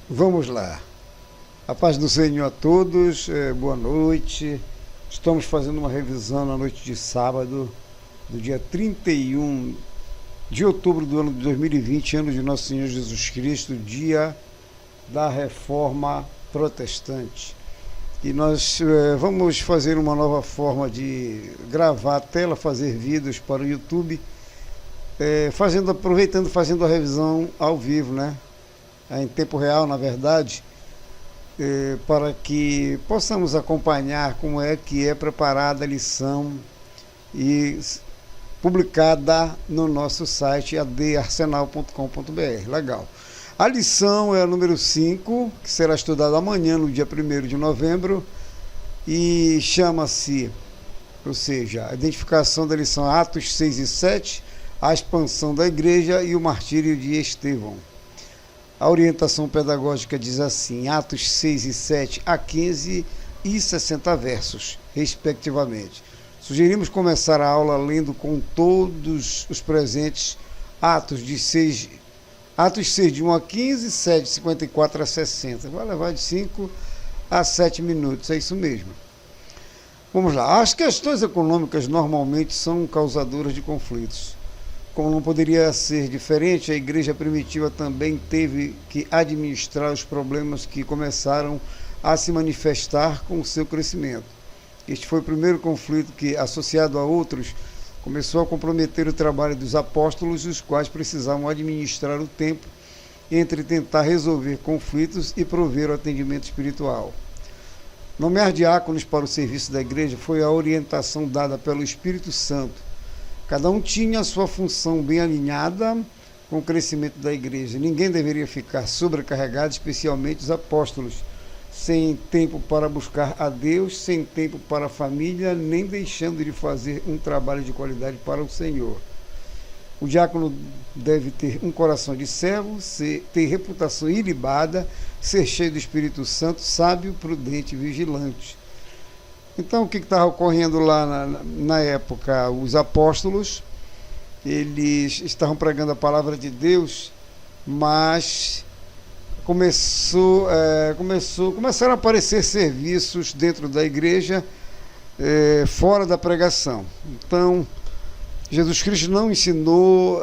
Vamos lá. A paz do Senhor a todos, boa noite. Estamos fazendo uma revisão na noite de sábado, do dia 31 de outubro do ano de 2020, ano de Nosso Senhor Jesus Cristo, dia da Reforma Protestante. E nós vamos fazer uma nova forma de gravar a tela, fazer vídeos para o YouTube, aproveitando, fazendo a revisão ao vivo, né? Em tempo real, na verdade, para que possamos acompanhar como é que é preparada a lição e publicada no nosso site adarsenal.com.br. Legal. A lição é a número 5, que será estudada amanhã, no dia 1º de novembro, e chama-se, ou seja, a identificação da lição Atos 6 e 7, a expansão da igreja e o martírio de Estevão. A orientação pedagógica diz assim, Atos 6 e 7 a 15 e 60 versos, respectivamente. Sugerimos começar a aula lendo com todos os presentes Atos 6 de 1 a 15, 7 de 54 a 60. Vai levar de 5 a 7 minutos, é isso mesmo. Vamos lá. As questões econômicas normalmente são causadoras de conflitos. Como não poderia ser diferente, a igreja primitiva também teve que administrar os problemas que começaram a se manifestar com o seu crescimento. Este foi o primeiro conflito que, associado a outros, começou a comprometer o trabalho dos apóstolos, os quais precisavam administrar o tempo entre tentar resolver conflitos e prover o atendimento espiritual. Nomear diáconos para o serviço da igreja foi a orientação dada pelo Espírito Santo. Cada um tinha a sua função bem alinhada com o crescimento da igreja. Ninguém deveria ficar sobrecarregado, especialmente os apóstolos, sem tempo para buscar a Deus, sem tempo para a família, nem deixando de fazer um trabalho de qualidade para o Senhor. O diácono deve ter um coração de servo, ter reputação ilibada, ser cheio do Espírito Santo, sábio, prudente e vigilante. Então, o que estava ocorrendo lá na época? Os apóstolos, eles estavam pregando a palavra de Deus, mas começaram a aparecer serviços dentro da igreja, fora da pregação. Então, Jesus Cristo não ensinou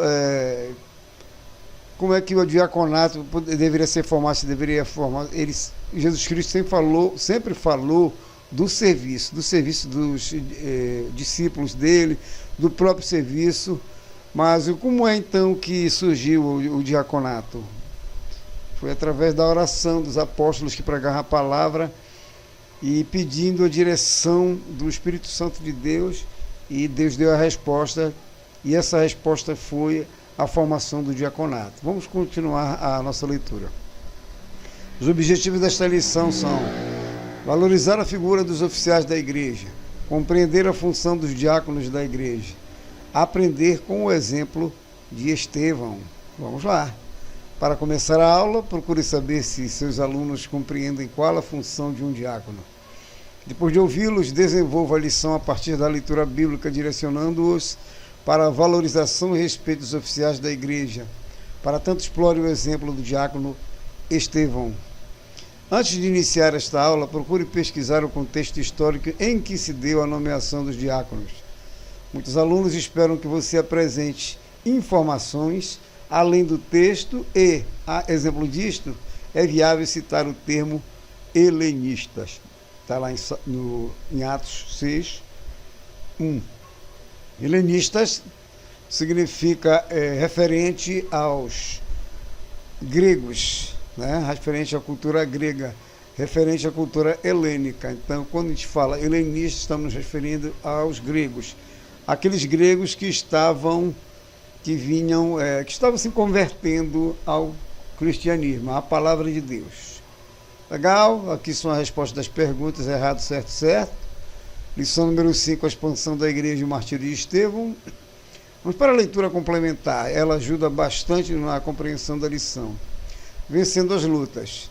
como é que o diaconato deveria ser formado, se deveria formar. Jesus Cristo sempre falou do serviço dos discípulos dele, do próprio serviço. Mas como é então que surgiu o diaconato? Foi através da oração dos apóstolos que pregavam a palavra e pedindo a direção do Espírito Santo de Deus, e Deus deu a resposta, e essa resposta foi a formação do diaconato. Vamos continuar a nossa leitura. Os objetivos desta lição são: valorizar a figura dos oficiais da igreja, compreender a função dos diáconos da igreja, aprender com o exemplo de Estevão. Vamos lá. Para começar a aula, procure saber se seus alunos compreendem qual a função de um diácono. Depois de ouvi-los, desenvolva a lição a partir da leitura bíblica, direcionando-os para a valorização e respeito dos oficiais da igreja. Para tanto, explore o exemplo do diácono Estevão. Antes de iniciar esta aula, procure pesquisar o contexto histórico em que se deu a nomeação dos diáconos. Muitos alunos esperam que você apresente informações além do texto e, a exemplo disto, é viável citar o termo helenistas. Está lá em Atos 6, 1. Helenistas significa referente aos gregos, né? Referente à cultura grega, referente à cultura helênica. Então, quando a gente fala helenista, estamos nos referindo aos gregos, aqueles gregos que estavam se convertendo ao cristianismo, à palavra de Deus. Legal? Aqui são as respostas das perguntas: errado, certo, certo. Lição número 5, a expansão da igreja e o martírio de Estevão. Vamos para a leitura complementar, ela ajuda bastante na compreensão da lição. Vencendo as lutas.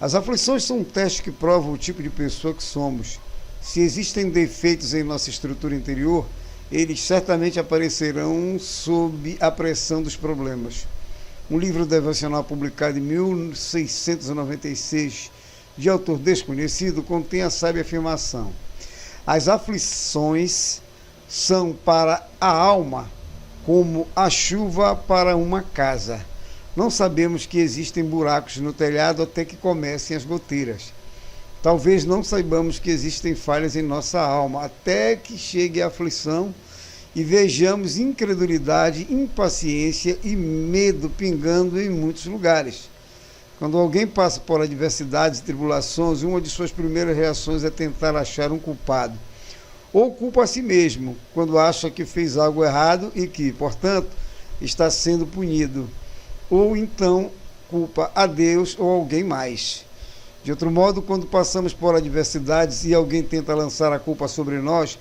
As aflições são um teste que prova o tipo de pessoa que somos. Se existem defeitos em nossa estrutura interior, eles certamente aparecerão sob a pressão dos problemas. um livro devocional publicado em 1696, de autor desconhecido, contém a sábia afirmação: as aflições são para a alma como a chuva para uma casa. Não sabemos que existem buracos no telhado até que comecem as goteiras. Talvez não saibamos que existem falhas em nossa alma até que chegue a aflição e vejamos incredulidade, impaciência e medo pingando em muitos lugares. Quando alguém passa por adversidades e tribulações, uma de suas primeiras reações é tentar achar um culpado. Ou culpa a si mesmo, quando acha que fez algo errado e que, portanto, está sendo punido. Ou então culpa a Deus ou alguém mais. De outro modo, quando passamos por adversidades e alguém tenta lançar a culpa sobre nós,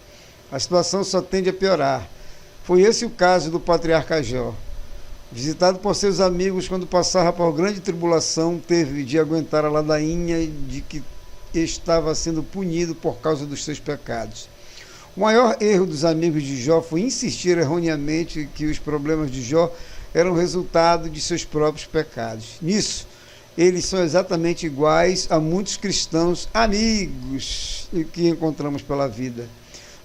a situação só tende a piorar. Foi esse o caso do patriarca Jó. Visitado por seus amigos quando passava por grande tribulação, teve de aguentar a ladainha de que estava sendo punido por causa dos seus pecados. O maior erro dos amigos de Jó foi insistir erroneamente que os problemas de Jó eram resultado de seus próprios pecados. Nisso, eles são exatamente iguais a muitos cristãos amigos que encontramos pela vida.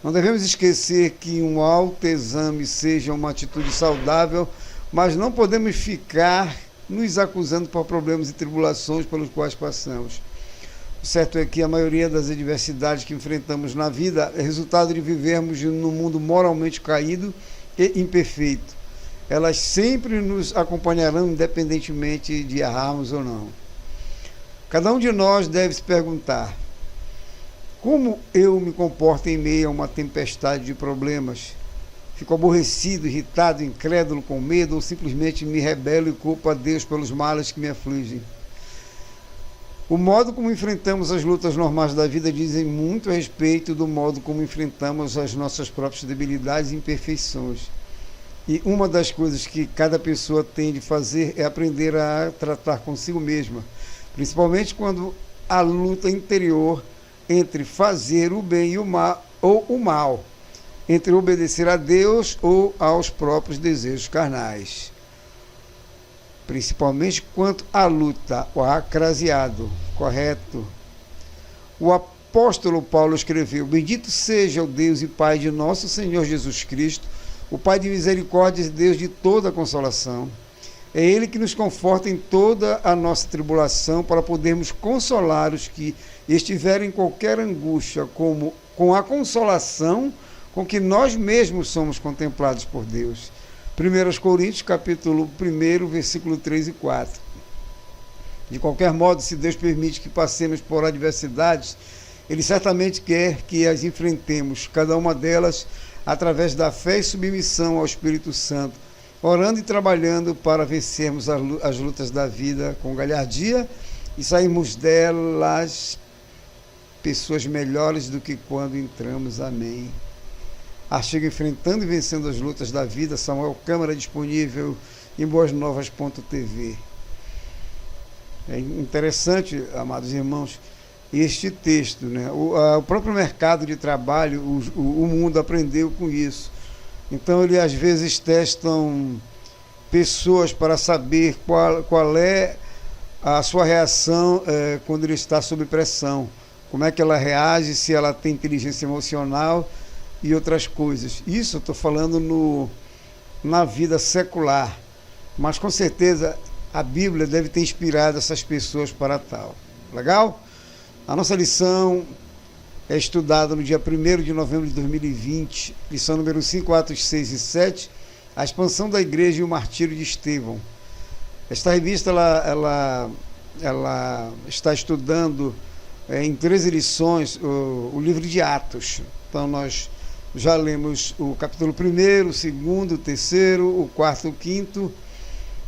Não devemos esquecer que um autoexame seja uma atitude saudável, mas não podemos ficar nos acusando por problemas e tribulações pelos quais passamos. O certo é que a maioria das adversidades que enfrentamos na vida é resultado de vivermos num mundo moralmente caído e imperfeito. Elas sempre nos acompanharão, independentemente de errarmos ou não. Cada um de nós deve se perguntar: como eu me comporto em meio a uma tempestade de problemas? Fico aborrecido, irritado, incrédulo, com medo, ou simplesmente me rebelo e culpo a Deus pelos males que me afligem? O modo como enfrentamos as lutas normais da vida dizem muito a respeito do modo como enfrentamos as nossas próprias debilidades e imperfeições. E uma das coisas que cada pessoa tem de fazer é aprender a tratar consigo mesma, principalmente quando a luta interior entre fazer o bem e o mal, ou o mal, entre obedecer a Deus ou aos próprios desejos carnais. Principalmente quanto à luta, o acraseado, correto? O apóstolo Paulo escreveu: bendito seja o Deus e Pai de nosso Senhor Jesus Cristo, o Pai de misericórdia e Deus de toda consolação. É Ele que nos conforta em toda a nossa tribulação, para podermos consolar os que estiverem em qualquer angústia, como com a consolação com que nós mesmos somos contemplados por Deus. 1 Coríntios, capítulo 1, versículo 3 e 4. De qualquer modo, se Deus permite que passemos por adversidades, Ele certamente quer que as enfrentemos, cada uma delas através da fé e submissão ao Espírito Santo, orando e trabalhando para vencermos as lutas da vida com galhardia e sairmos delas pessoas melhores do que quando entramos. Amém. Artigo Enfrentando e Vencendo as Lutas da Vida, Samuel Câmara, disponível em boasnovas.tv. É interessante, amados irmãos, este texto, né? O próprio mercado de trabalho, o mundo aprendeu com isso. Então, ele às vezes testam pessoas para saber qual é a sua reação quando ele está sob pressão. Como é que ela reage, se ela tem inteligência emocional e outras coisas. Isso eu estou falando na vida secular. Mas, com certeza, a Bíblia deve ter inspirado essas pessoas para tal. Legal? A nossa lição é estudada no dia 1º de novembro de 2020, lição número 5, Atos 6 e 7, a expansão da igreja e o martírio de Estevão. Esta revista ela está estudando em 13 lições o livro de Atos. Então nós já lemos o capítulo 1º, o 2º, o 3º, o 4º, o 5º,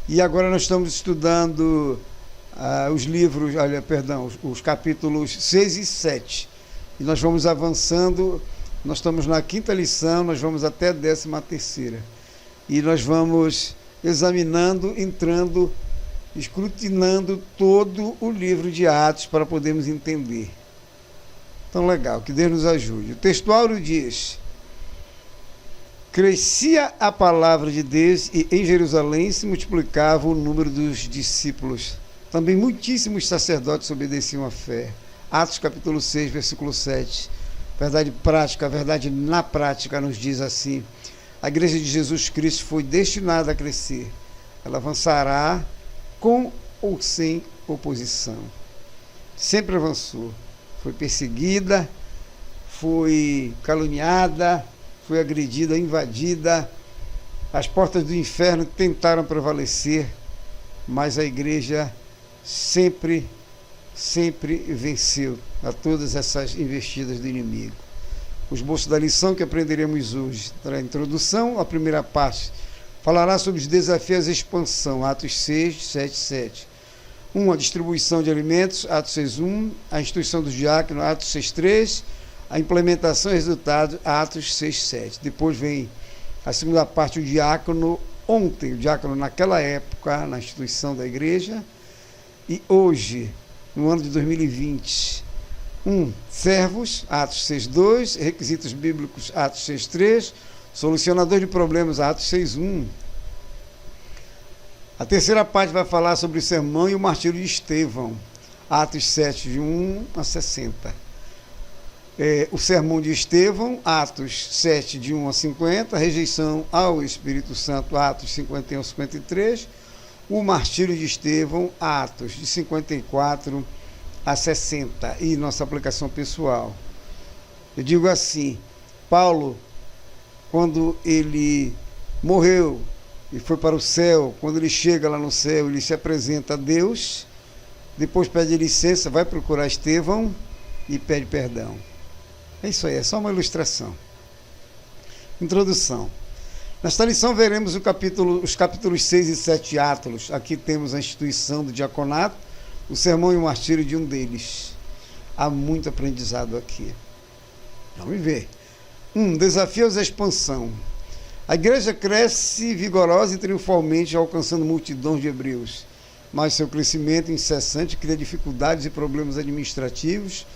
e agora nós estamos estudando os capítulos 6 e 7. E nós vamos avançando, nós estamos na 5ª lição, nós vamos até a 13ª. E nós vamos examinando, entrando, escrutinando todo o livro de Atos para podermos entender. Então, legal, que Deus nos ajude. O textuário diz: Crescia a palavra de Deus e em Jerusalém se multiplicava o número dos discípulos. Também muitíssimos sacerdotes obedeciam à fé. Atos capítulo 6, versículo 7. Verdade prática, a verdade na prática nos diz assim: a igreja de Jesus Cristo foi destinada a crescer. Ela avançará com ou sem oposição. Sempre avançou. Foi perseguida, foi caluniada, foi agredida, invadida. As portas do inferno tentaram prevalecer, mas a igreja sempre venceu a todas essas investidas do inimigo. O esboço da lição que aprenderemos hoje, na introdução, a primeira parte, falará sobre os desafios à expansão, Atos 6, 7, 7. A distribuição de alimentos, Atos 6, 1. A instituição dos diáconos, Atos 6, 3. A implementação e resultado, Atos 6, 7. Depois vem a segunda parte, o diácono ontem, o diácono naquela época, na instituição da igreja, e hoje, no ano de 2020. Servos, Atos 6, 2. Requisitos bíblicos, Atos 6, 3. Solucionador de problemas, Atos 6, 1. A terceira parte vai falar sobre o sermão e o martírio de Estevão, Atos 7, de 1 a 60. O sermão de Estevão, Atos 7, de 1 a 50. Rejeição ao Espírito Santo, Atos 51 a 53. O martírio de Estevão, Atos de 54 a 60. E nossa aplicação pessoal. Eu digo assim, Paulo, quando ele morreu e foi para o céu, quando ele chega lá no céu, ele se apresenta a Deus, depois pede licença, vai procurar Estevão e pede perdão. É isso aí, é só uma ilustração. Introdução. Nesta lição veremos os capítulos 6 e 7 Atos. Aqui temos a instituição do diaconato, o sermão e o martírio de um deles. Há muito aprendizado aqui. Vamos ver. Desafios à expansão. A igreja cresce vigorosa e triunfalmente, alcançando multidões de hebreus, mas seu crescimento incessante cria dificuldades e problemas administrativos,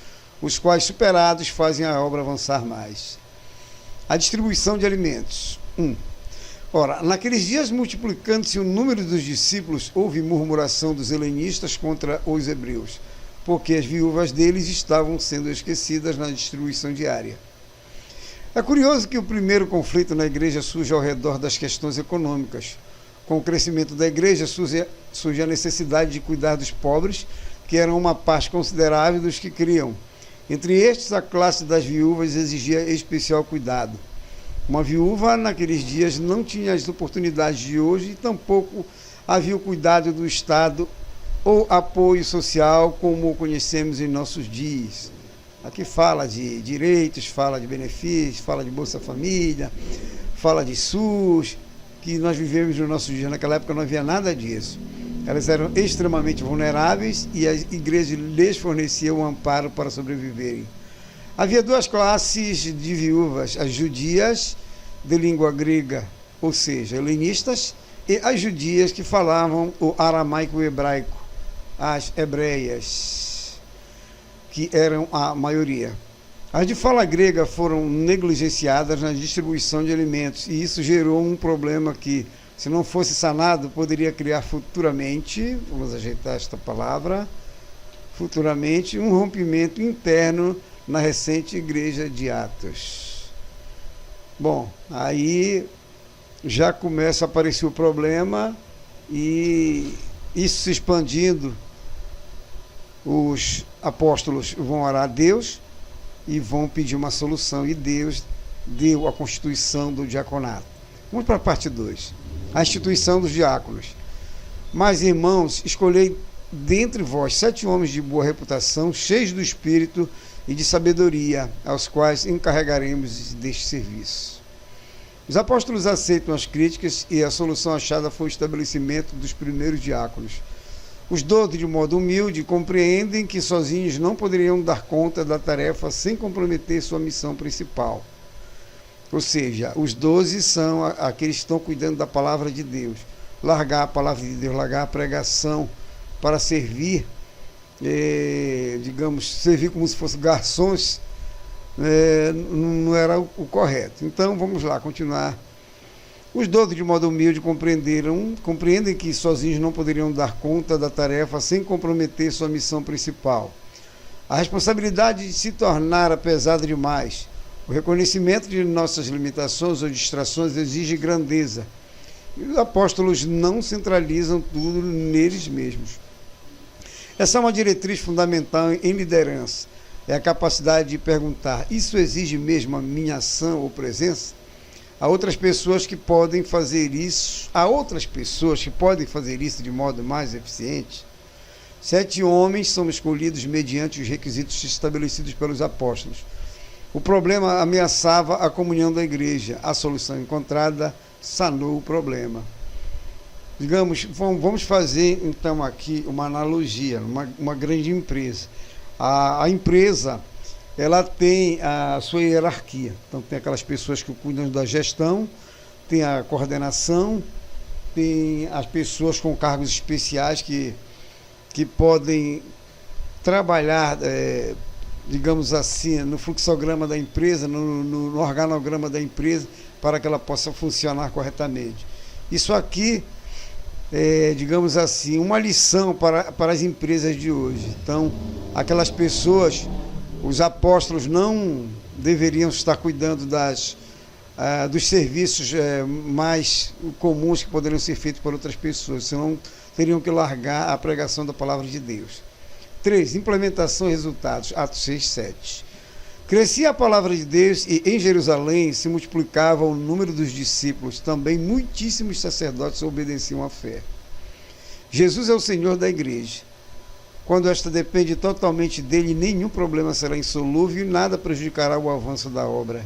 os quais, superados, fazem a obra avançar mais. A distribuição de alimentos. Ora, naqueles dias, multiplicando-se o número dos discípulos, houve murmuração dos helenistas contra os hebreus, porque as viúvas deles estavam sendo esquecidas na distribuição diária. É curioso que o primeiro conflito na igreja surge ao redor das questões econômicas. Com o crescimento da igreja surge a necessidade de cuidar dos pobres, que eram uma parte considerável dos que criam. Entre estes, a classe das viúvas exigia especial cuidado. Uma viúva, naqueles dias, não tinha as oportunidades de hoje e tampouco havia o cuidado do Estado ou apoio social como o conhecemos em nossos dias. Aqui fala de direitos, fala de benefícios, fala de Bolsa Família, fala de SUS, que nós vivemos nos nossos dias. Naquela época não havia nada disso. Elas eram extremamente vulneráveis e a igreja lhes fornecia um amparo para sobreviverem. Havia duas classes de viúvas, as judias de língua grega, ou seja, helenistas, e as judias que falavam o aramaico hebraico, as hebreias, que eram a maioria. As de fala grega foram negligenciadas na distribuição de alimentos, e isso gerou um problema que, se não fosse sanado, poderia criar futuramente, vamos ajeitar esta palavra, futuramente, um rompimento interno na recente igreja de Atos. Bom, aí já começa a aparecer o problema, e isso se expandindo, os apóstolos vão orar a Deus e vão pedir uma solução, e Deus deu a constituição do diaconato. Vamos para a parte 2, a instituição dos diáconos. Mas, irmãos, escolhei dentre vós 7 homens de boa reputação, cheios do Espírito e de sabedoria, aos quais encarregaremos deste serviço. Os apóstolos aceitam as críticas e a solução achada foi o estabelecimento dos primeiros diáconos. Os 12, de modo humilde, compreendem que sozinhos não poderiam dar conta da tarefa sem comprometer sua missão principal. Ou seja, os 12 são aqueles que estão cuidando da palavra de Deus. Largar a palavra de Deus, largar a pregação para servir, servir como se fossem garçons, não era o correto. Então, vamos lá, continuar Os 12, de modo humilde, compreendem que sozinhos não poderiam dar conta da tarefa sem comprometer sua missão principal. A responsabilidade de se tornar pesada demais. O reconhecimento de nossas limitações ou distrações exige grandeza. E os apóstolos não centralizam tudo neles mesmos. Essa é uma diretriz fundamental em liderança. É a capacidade de perguntar: isso exige mesmo a minha ação ou presença? Há outras pessoas que podem fazer isso de modo mais eficiente. 7 homens são escolhidos mediante os requisitos estabelecidos pelos apóstolos. O problema ameaçava a comunhão da igreja. A solução encontrada sanou o problema. Digamos, vamos fazer então aqui uma analogia, uma grande empresa. A empresa, ela tem a sua hierarquia. Então tem aquelas pessoas que cuidam da gestão, tem a coordenação, tem as pessoas com cargos especiais que podem trabalhar, digamos assim, no fluxograma da empresa, no organograma da empresa, para que ela possa funcionar corretamente. Isso aqui é, digamos assim, uma lição para as empresas de hoje. Então, aquelas pessoas, os apóstolos não deveriam estar cuidando dos serviços mais comuns que poderiam ser feitos por outras pessoas, senão teriam que largar a pregação da palavra de Deus. 3. Implementação e resultados. Atos 6, 7. Crescia a palavra de Deus e em Jerusalém se multiplicava o número dos discípulos. Também muitíssimos sacerdotes obedeciam à fé. Jesus é o Senhor da igreja. Quando esta depende totalmente dele, nenhum problema será insolúvel e nada prejudicará o avanço da obra.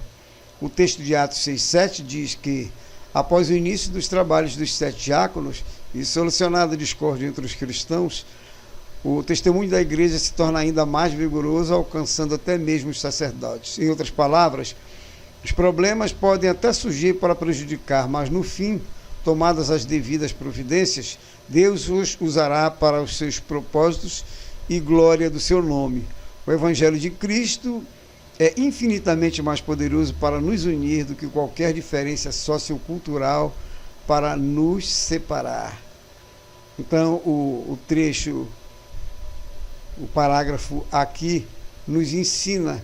O texto de Atos 6,7 diz que, após o início dos trabalhos dos 7 diáconos e solucionada a discórdia entre os cristãos, o testemunho da igreja se torna ainda mais vigoroso, alcançando até mesmo os sacerdotes. Em outras palavras, os problemas podem até surgir para prejudicar, mas no fim, tomadas as devidas providências, Deus os usará para os seus propósitos e glória do seu nome. O Evangelho de Cristo é infinitamente mais poderoso para nos unir do que qualquer diferença sociocultural para nos separar. Então, o trecho, o parágrafo aqui nos ensina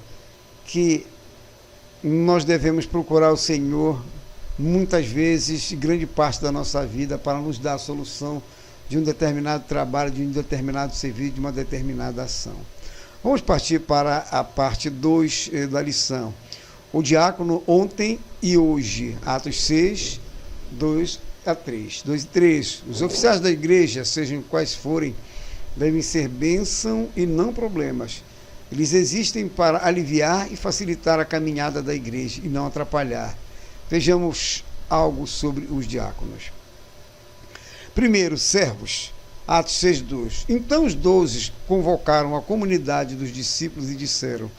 que nós devemos procurar o Senhor muitas vezes, grande parte da nossa vida, para nos dar a solução de um determinado trabalho, de um determinado serviço, de uma determinada ação. Vamos partir para a parte 2 da lição. O diácono ontem e hoje. Atos 6, 2 a 3. 2 e 3. Os oficiais da igreja, sejam quais forem, devem ser bênção e não problemas. Eles existem para aliviar e facilitar a caminhada da igreja e não atrapalhar. Vejamos algo sobre os diáconos. Primeiro, servos. Atos 6:2. Então os 12 convocaram a comunidade dos discípulos e disseram: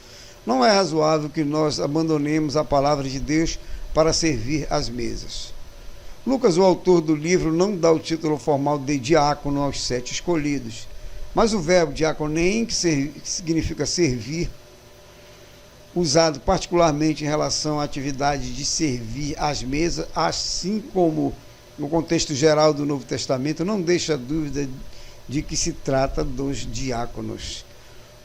não é razoável que nós abandonemos a palavra de Deus para servir às mesas. Lucas, o autor do livro, não dá o título formal de diácono aos 7 escolhidos, mas o verbo diaconem, que significa servir, usado particularmente em relação à atividade de servir às mesas, assim como no contexto geral do Novo Testamento, não deixa dúvida de que se trata dos diáconos.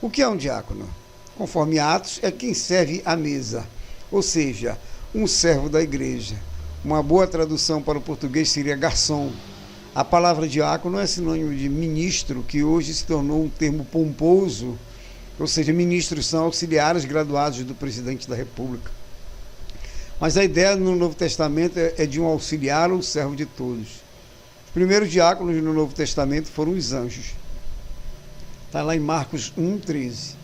O que é um diácono? Conforme Atos, é quem serve à mesa, ou seja, um servo da igreja. Uma boa tradução para o português seria garçom. A palavra diácono é sinônimo de ministro, que hoje se tornou um termo pomposo, ou seja, ministros são auxiliares graduados do presidente da República. Mas a ideia no Novo Testamento é de um auxiliar ou servo de todos. Os primeiros diáconos no Novo Testamento foram os anjos. Está lá em Marcos 1,13.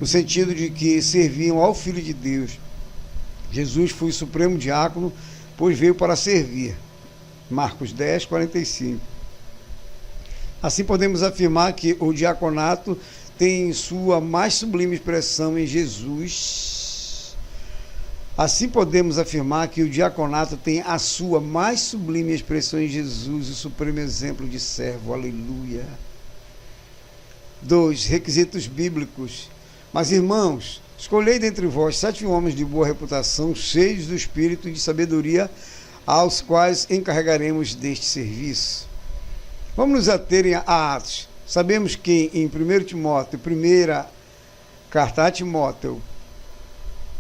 No sentido de que serviam ao Filho de Deus. Jesus foi o supremo diácono, pois veio para servir. Marcos 10:45. Assim podemos afirmar que o diaconato tem sua mais sublime expressão em Jesus. Assim podemos afirmar que o diaconato tem a sua mais sublime expressão em Jesus, o supremo exemplo de servo. Aleluia. 2. Requisitos bíblicos. Mas, irmãos, escolhei dentre vós 7 homens de boa reputação, cheios do espírito e de sabedoria, aos quais encarregaremos deste serviço. Vamos nos ater a Atos. Sabemos que em 1 Timóteo, primeira carta a Timóteo,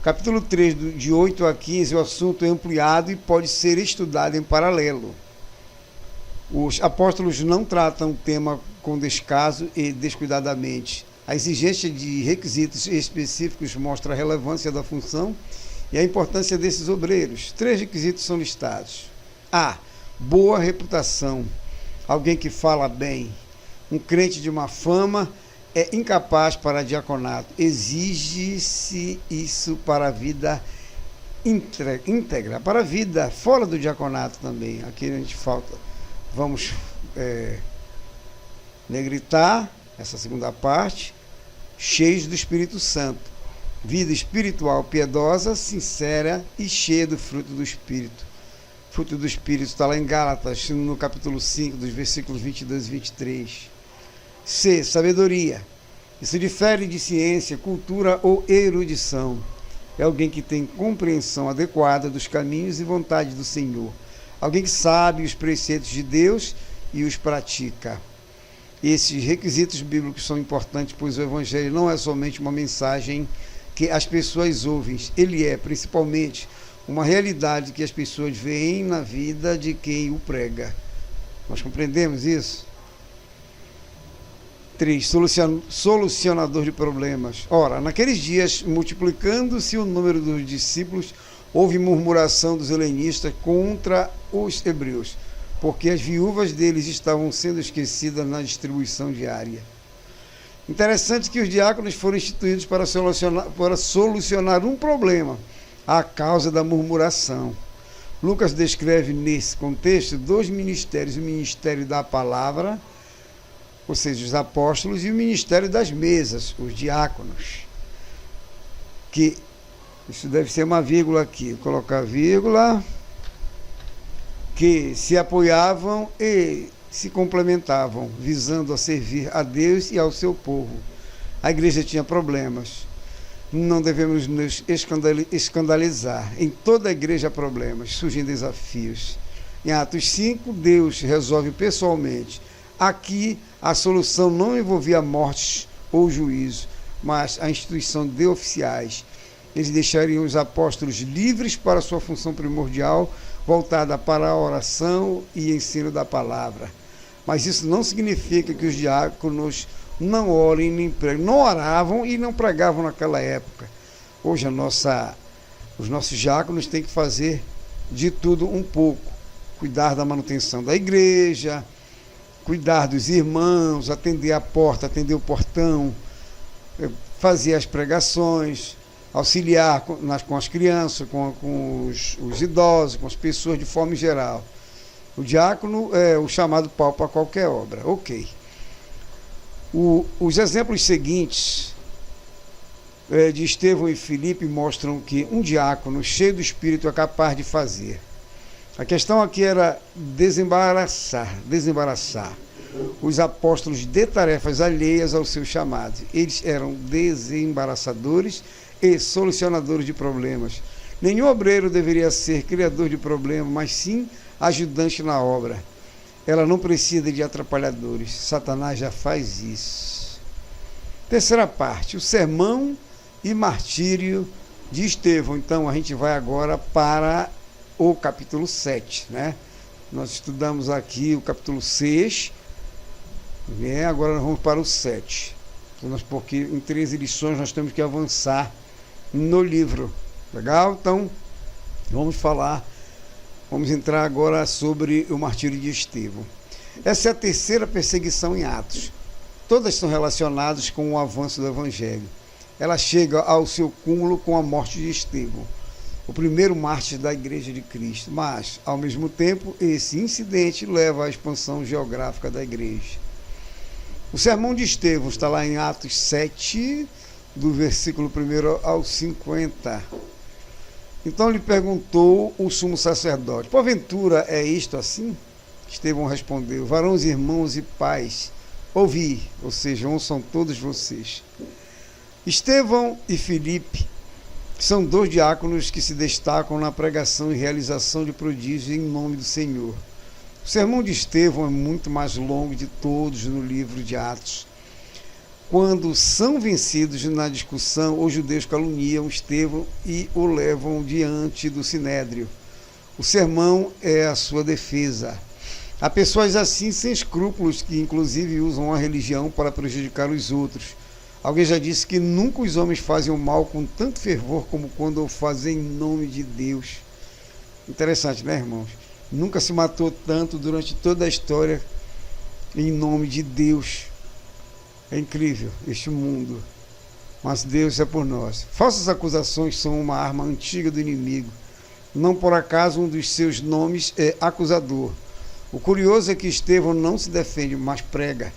capítulo 3, de 8 a 15, o assunto é ampliado e pode ser estudado em paralelo. Os apóstolos não tratam o tema com descaso e descuidadamente. A exigência de requisitos específicos mostra a relevância da função e a importância desses obreiros. 3 requisitos são listados. A. Boa reputação. Alguém que fala bem. Um crente de má fama é incapaz para diaconato. Exige-se isso para a vida íntegra, para a vida fora do diaconato também. Aqui a gente vamos negritar essa segunda parte, cheios do Espírito Santo. Vida espiritual piedosa, sincera e cheia do fruto do Espírito. O fruto do Espírito está lá em Gálatas, no capítulo 5, dos versículos 22 e 23. C. Sabedoria. Isso difere de ciência, cultura ou erudição. É alguém que tem compreensão adequada dos caminhos e vontade do Senhor. Alguém que sabe os preceitos de Deus e os pratica. Esses requisitos bíblicos são importantes, pois o Evangelho não é somente uma mensagem que as pessoas ouvem. Ele é, principalmente, uma realidade que as pessoas veem na vida de quem o prega. Nós compreendemos isso? 3. Solucionador de problemas. Ora, naqueles dias, multiplicando-se o número dos discípulos, houve murmuração dos helenistas contra os hebreus, porque as viúvas deles estavam sendo esquecidas na distribuição diária. Interessante que os diáconos foram instituídos para solucionar um problema, a causa da murmuração. Lucas descreve nesse contexto 2 ministérios, o ministério da palavra, ou seja, os apóstolos, e o ministério das mesas, os diáconos. Que isso deve ser uma vírgula aqui, vou colocar vírgula, que se apoiavam e se complementavam, visando a servir a Deus e ao seu povo. A igreja tinha problemas. Não devemos nos escandalizar. Em toda a igreja há problemas, surgem desafios. Em Atos 5, Deus resolve pessoalmente. Aqui, a solução não envolvia mortes ou juízo, mas a instituição de oficiais. Eles deixariam os apóstolos livres para sua função primordial, voltada para a oração e ensino da palavra. Mas isso não significa que os diáconos não orem nem pregam. Não oravam e não pregavam naquela época. Hoje os nossos diáconos têm que fazer de tudo um pouco. Cuidar da manutenção da igreja, cuidar dos irmãos, atender a porta, atender o portão, fazer as pregações, auxiliar com as crianças, com os idosos, com as pessoas de forma geral. O diácono é o chamado pau para qualquer obra. Ok. Os exemplos seguintes de Estevão e Filipe mostram que um diácono cheio do Espírito é capaz de fazer. A questão aqui era desembaraçar os apóstolos de tarefas alheias ao seu chamado. Eles eram desembaraçadores e solucionadores de problemas. Nenhum obreiro deveria ser criador de problemas, mas sim ajudante na obra. Ela não precisa de atrapalhadores. Satanás já faz isso. Terceira parte, o sermão e martírio de Estevão. Então, a gente vai agora para o capítulo 7, né? Nós estudamos aqui o capítulo 6, né? Agora nós vamos para o 7. Porque em 13 lições nós temos que avançar no livro. Legal? Então, vamos entrar agora sobre o martírio de Estevão. Essa é a terceira perseguição em Atos. Todas são relacionadas com o avanço do Evangelho. Ela chega ao seu cúmulo com a morte de Estevão, o primeiro mártir da Igreja de Cristo. Mas, ao mesmo tempo, esse incidente leva à expansão geográfica da Igreja. O sermão de Estevão está lá em Atos 7, do versículo 1 ao 50. Então lhe perguntou o sumo sacerdote: porventura é isto assim? Estevão respondeu: varões, irmãos e pais, ouvi, ou seja, ouçam todos vocês. Estevão e Filipe São 2 diáconos que se destacam na pregação e realização de prodígios em nome do Senhor. O sermão de Estevão é muito mais longo de todos no livro de Atos. Quando são vencidos na discussão, os judeus caluniam Estevão e o levam diante do sinédrio. O sermão é a sua defesa. Há pessoas assim sem escrúpulos que inclusive usam a religião para prejudicar os outros. Alguém já disse que nunca os homens fazem o mal com tanto fervor como quando o fazem em nome de Deus. Interessante, né, irmãos? Nunca se matou tanto durante toda a história em nome de Deus. É incrível este mundo, mas Deus é por nós. Falsas acusações são uma arma antiga do inimigo. Não por acaso um dos seus nomes é acusador. O curioso é que Estevão não se defende, mas prega.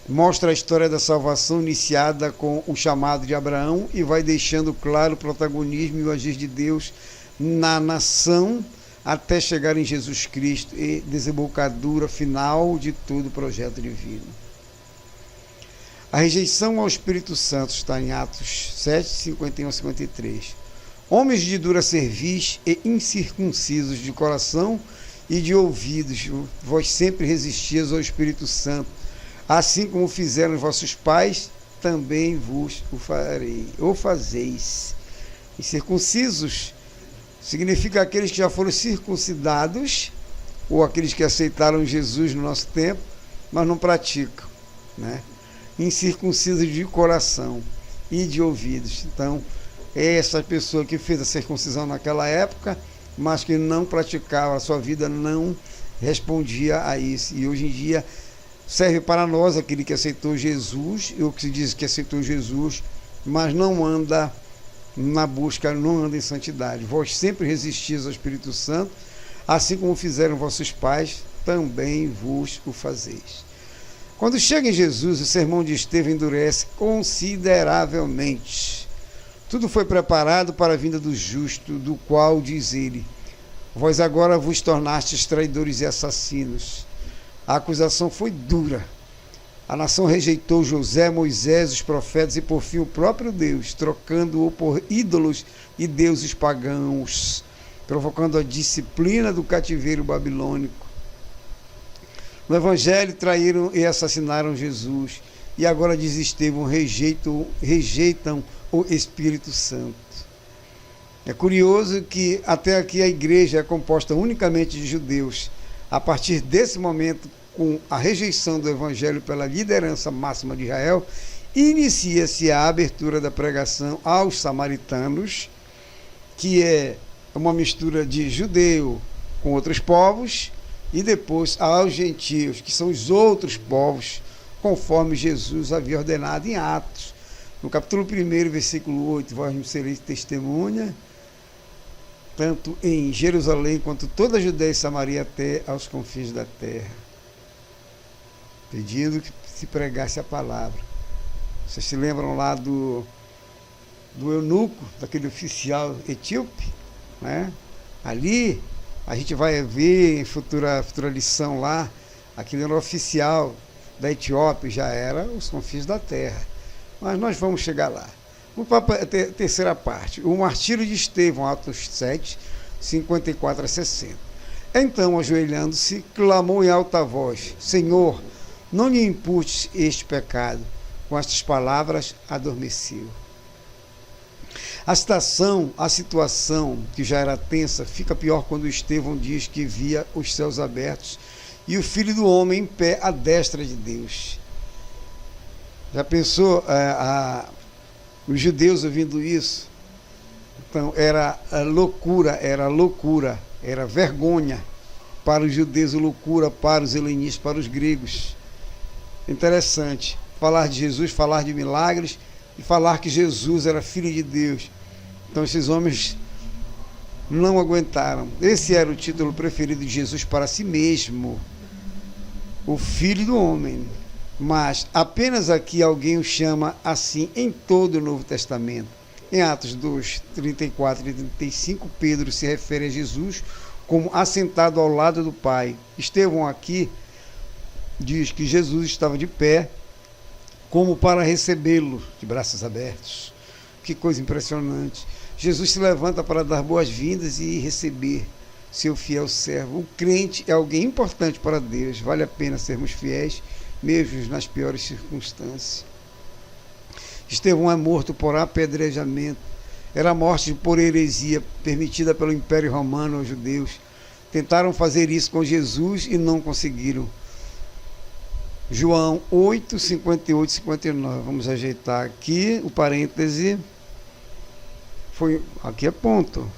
Mostra a história da salvação iniciada com o chamado de Abraão e vai deixando claro o protagonismo e o agir de Deus na nação até chegar em Jesus Cristo e desembocadura final de todo o projeto divino. A rejeição ao Espírito Santo está em Atos 7, 51 a 53. Homens de dura cerviz e incircuncisos de coração e de ouvidos, vós sempre resistis ao Espírito Santo, assim como fizeram vossos pais, também vos o farei, ou fazeis. Incircuncisos significa aqueles que já foram circuncidados, ou aqueles que aceitaram Jesus no nosso tempo, mas não praticam, né? Incircuncisos de coração e de ouvidos. Então, é essa pessoa que fez a circuncisão naquela época, mas que não praticava, a sua vida não respondia a isso. E hoje em dia serve para nós, aquele que aceitou Jesus, ou que se diz que aceitou Jesus, mas não anda na busca, não anda em santidade. Vós sempre resistis ao Espírito Santo, assim como fizeram vossos pais, também vos o fazeis. Quando chega em Jesus, o sermão de Estevão endurece consideravelmente. Tudo foi preparado para a vinda do justo, do qual diz ele: vós agora vos tornastes traidores e assassinos. A acusação foi dura. A nação rejeitou José, Moisés, os profetas e por fim o próprio Deus, trocando-o por ídolos e deuses pagãos, provocando a disciplina do cativeiro babilônico. No Evangelho traíram e assassinaram Jesus, e agora, diz Estevão, rejeitam o Espírito Santo. É curioso que até aqui a igreja é composta unicamente de judeus. A partir desse momento, com a rejeição do Evangelho pela liderança máxima de Israel, inicia-se a abertura da pregação aos samaritanos, que é uma mistura de judeu com outros povos, e depois aos gentios, que são os outros povos, conforme Jesus havia ordenado em Atos. No capítulo 1, versículo 8, vós me sereis testemunha, tanto em Jerusalém quanto toda a Judéia e Samaria até aos confins da terra, pedindo que se pregasse a palavra. Vocês se lembram lá do eunuco, daquele oficial etíope, né? Ali a gente vai ver em futura lição lá, aquele era o oficial da Etiópia, já era os confins da terra. Mas nós vamos chegar lá. Vamos para a terceira parte. O martírio de Estevão, Atos 7, 54 a 60. Então, ajoelhando-se, clamou em alta voz: Senhor, não lhe imputes este pecado. Com estas palavras, adormeceu. A situação, que já era tensa, fica pior quando Estevão diz que via os céus abertos e o Filho do Homem em pé à destra de Deus. Já pensou os judeus ouvindo isso? Então era loucura, era vergonha para os judeus, loucura para os helenistas, para os gregos. Interessante, falar de Jesus, falar de milagres e falar que Jesus era Filho de Deus. Então esses homens não aguentaram. Esse era o título preferido de Jesus para si mesmo, o Filho do Homem. Mas apenas aqui alguém o chama assim em todo o Novo Testamento. Em Atos 2, 34 e 35, Pedro se refere a Jesus como assentado ao lado do Pai. Estevão aqui diz que Jesus estava de pé, como para recebê-lo de braços abertos. Que coisa impressionante. Jesus se levanta para dar boas-vindas e receber seu fiel servo. O crente é alguém importante para Deus. Vale a pena sermos fiéis, mesmo nas piores circunstâncias. Estevão é morto por apedrejamento. Era a morte por heresia permitida pelo Império Romano aos judeus. Tentaram fazer isso com Jesus e não conseguiram. João 8, 58 e 59. Vamos ajeitar aqui o parêntese. Aqui é ponto.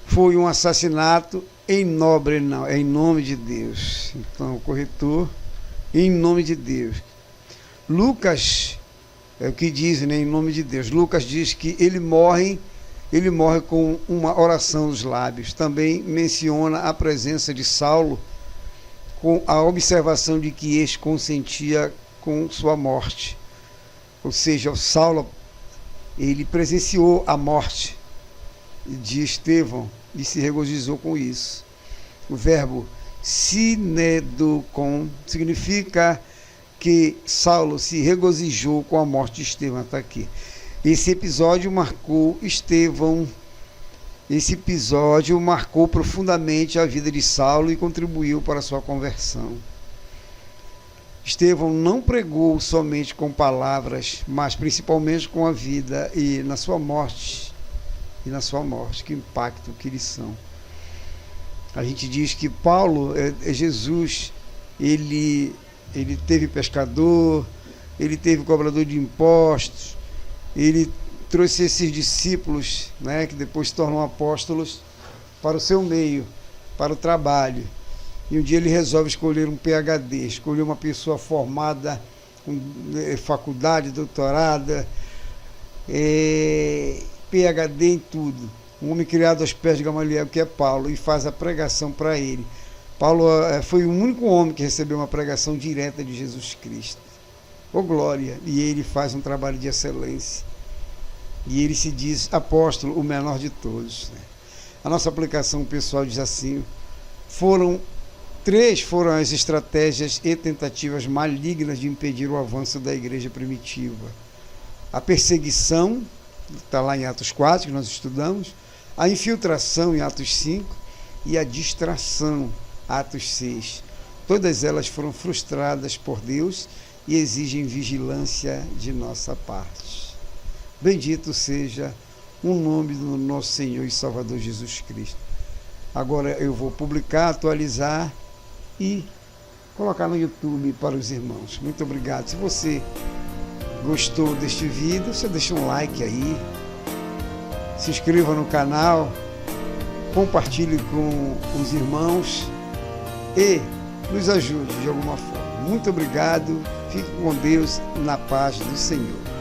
Foi um assassinato em nome de Deus. Então, o corretor, em nome de Deus. Lucas, é o que diz, né, em nome de Deus. Lucas diz que ele morre com uma oração nos lábios. Também menciona a presença de Saulo, com a observação de que este consentia com sua morte. Ou seja, Saulo, ele presenciou a morte de Estevão e se regozijou com isso. O verbo sinedokon significa que Saulo se regozijou com a morte de Estevão. Está aqui. Esse episódio marcou profundamente a vida de Saulo e contribuiu para a sua conversão. Estevão não pregou somente com palavras, mas principalmente com a vida e na sua morte, que impacto que eles são. A gente diz que Paulo é Jesus, ele teve pescador, ele teve cobrador de impostos, ele trouxe esses discípulos, né, que depois se tornam apóstolos, para o seu meio, para o trabalho. E um dia ele resolve escolher um PhD, escolher uma pessoa formada com faculdade, doutorada, PhD em tudo. Um homem criado aos pés de Gamaliel, que é Paulo, e faz a pregação para ele. Paulo foi o único homem que recebeu uma pregação direta de Jesus Cristo. Oh, glória! E ele faz um trabalho de excelência. E ele se diz apóstolo, o menor de todos. A nossa aplicação pessoal diz assim: três foram as estratégias e tentativas malignas de impedir o avanço da igreja primitiva. A perseguição, está lá em Atos 4, que nós estudamos, a infiltração, em Atos 5, e a distração, Atos 6. Todas elas foram frustradas por Deus e exigem vigilância de nossa parte. Bendito seja o nome do nosso Senhor e Salvador Jesus Cristo. Agora eu vou publicar, atualizar e colocar no YouTube para os irmãos. Muito obrigado. Se você gostou deste vídeo, você deixa um like aí, se inscreva no canal, compartilhe com os irmãos e nos ajude de alguma forma. Muito obrigado. Fique com Deus, na paz do Senhor.